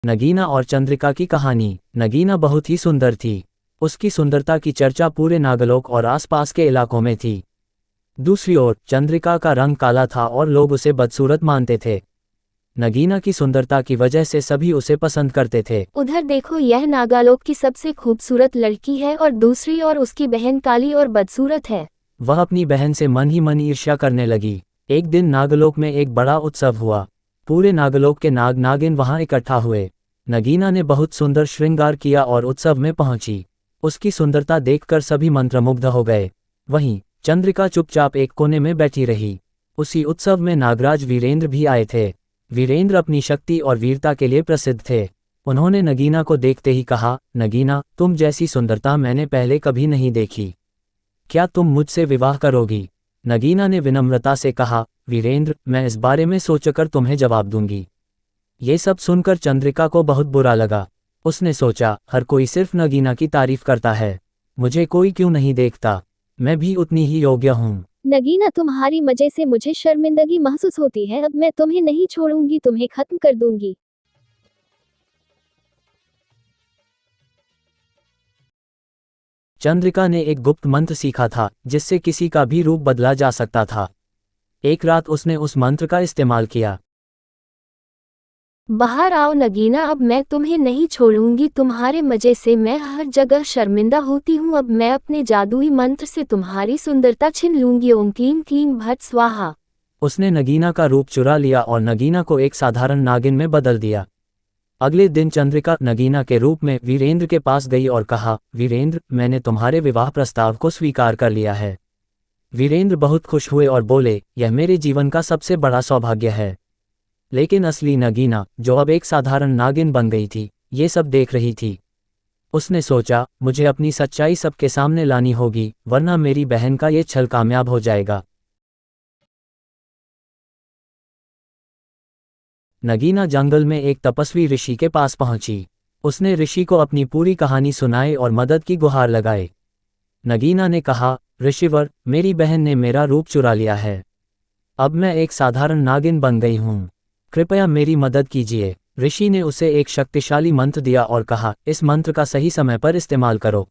नगीना और चंद्रिका की कहानी। नगीना बहुत ही सुंदर थी। उसकी सुंदरता की चर्चा पूरे नागलोक और आसपास के इलाकों में थी। दूसरी ओर चंद्रिका का रंग काला था और लोग उसे बदसूरत मानते थे। नगीना की सुंदरता की वजह से सभी उसे पसंद करते थे। उधर देखो, यह नागालोक की सबसे खूबसूरत लड़की है और दूसरी ओर उसकी बहन काली और बदसूरत है। वह अपनी बहन से मन ही मन ईर्ष्या करने लगी। एक दिन नागलोक में एक बड़ा उत्सव हुआ। पूरे नागलोक के नाग नागिन वहां इकट्ठा हुए। नगीना ने बहुत सुंदर श्रृंगार किया और उत्सव में पहुंची। उसकी सुंदरता देखकर सभी मंत्रमुग्ध हो गए। वहीं चंद्रिका चुपचाप एक कोने में बैठी रही। उसी उत्सव में नागराज वीरेंद्र भी आए थे। वीरेंद्र अपनी शक्ति और वीरता के लिए प्रसिद्ध थे। उन्होंने नगीना को देखते ही कहा, नगीना, तुम जैसी सुंदरता मैंने पहले कभी नहीं देखी। क्या तुम मुझसे विवाह करोगी? नगीना ने विनम्रता से कहा, वीरेंद्र, मैं इस बारे में सोचकर तुम्हें जवाब दूंगी। ये सब सुनकर चंद्रिका को बहुत बुरा लगा। उसने सोचा, हर कोई सिर्फ नगीना की तारीफ करता है, मुझे कोई क्यों नहीं देखता? मैं भी उतनी ही योग्य हूँ। नगीना, तुम्हारी वजह से मुझे शर्मिंदगी महसूस होती है। अब मैं तुम्हें नहीं छोड़ूंगी, तुम्हें खत्म कर दूंगी। चंद्रिका ने एक गुप्त मंत्र सीखा था जिससे किसी का भी रूप बदला जा सकता था। एक रात उसने उस मंत्र का इस्तेमाल किया। बाहर आओ नगीना, अब मैं तुम्हें नहीं छोड़ूंगी। तुम्हारे मजे से मैं हर जगह शर्मिंदा होती हूँ। अब मैं अपने जादुई मंत्र से तुम्हारी सुंदरता छीन लूंगी। ओम क्लीं क्लीं भट स्वाहा। उसने नगीना का रूप चुरा लिया और नगीना को एक साधारण नागिन में बदल दिया। अगले दिन चंद्रिका नगीना के रूप में वीरेंद्र के पास गई और कहा, वीरेंद्र, मैंने तुम्हारे विवाह प्रस्ताव को स्वीकार कर लिया है। वीरेंद्र बहुत खुश हुए और बोले, यह मेरे जीवन का सबसे बड़ा सौभाग्य है। लेकिन असली नगीना, जो अब एक साधारण नागिन बन गई थी, ये सब देख रही थी। उसने सोचा, मुझे अपनी सच्चाई सबके सामने लानी होगी, वरना मेरी बहन का ये छल कामयाब हो जाएगा। नगीना जंगल में एक तपस्वी ऋषि के पास पहुंची। उसने ऋषि को अपनी पूरी कहानी सुनाई और मदद की गुहार लगाई। नगीना ने कहा, ऋषिवर, मेरी बहन ने मेरा रूप चुरा लिया है। अब मैं एक साधारण नागिन बन गई हूँ। कृपया मेरी मदद कीजिए। ऋषि ने उसे एक शक्तिशाली मंत्र दिया और कहा, इस मंत्र का सही समय पर इस्तेमाल करो।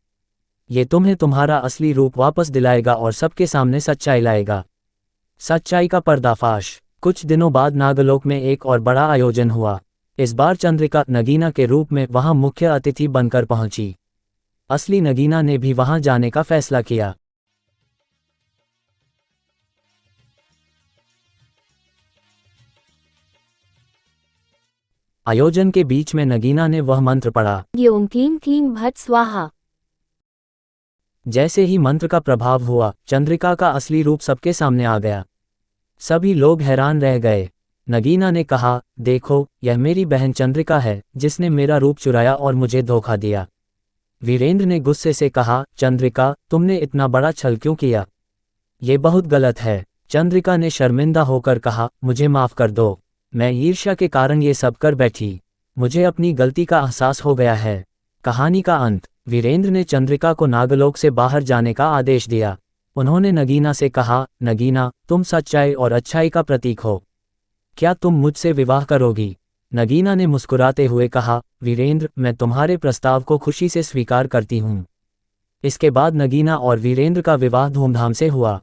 ये तुम्हें तुम्हारा असली रूप वापस दिलाएगा और सबके सामने सच्चाई लाएगा। सच्चाई का पर्दाफाश। कुछ दिनों बाद नागलोक में एक और बड़ा आयोजन हुआ। इस बार चंद्रिका नगीना के रूप में वहां मुख्य अतिथि बनकर पहुंची। असली नगीना ने भी वहां जाने का फैसला किया। आयोजन के बीच में नगीना ने वह मंत्र पढ़ा। ओम क्लीं क्लीं भट स्वाहा। जैसे ही मंत्र का प्रभाव हुआ, चंद्रिका का असली रूप सबके सामने आ गया। सभी लोग हैरान रह गए। नगीना ने कहा, देखो, यह मेरी बहन चंद्रिका है जिसने मेरा रूप चुराया और मुझे धोखा दिया। वीरेंद्र ने गुस्से से कहा, चंद्रिका, तुमने इतना बड़ा छल क्यों किया? ये बहुत गलत है। चंद्रिका ने शर्मिंदा होकर कहा, मुझे माफ कर दो। मैं ईर्ष्या के कारण ये सब कर बैठी। मुझे अपनी गलती का एहसास हो गया है। कहानी का अंत। वीरेंद्र ने चंद्रिका को नागलोक से बाहर जाने का आदेश दिया। उन्होंने नगीना से कहा, नगीना, तुम सच्चाई और अच्छाई का प्रतीक हो। क्या तुम मुझसे विवाह करोगी? नगीना ने मुस्कुराते हुए कहा, वीरेंद्र, मैं तुम्हारे प्रस्ताव को खुशी से स्वीकार करती हूँ। इसके बाद नगीना और वीरेंद्र का विवाह धूमधाम से हुआ।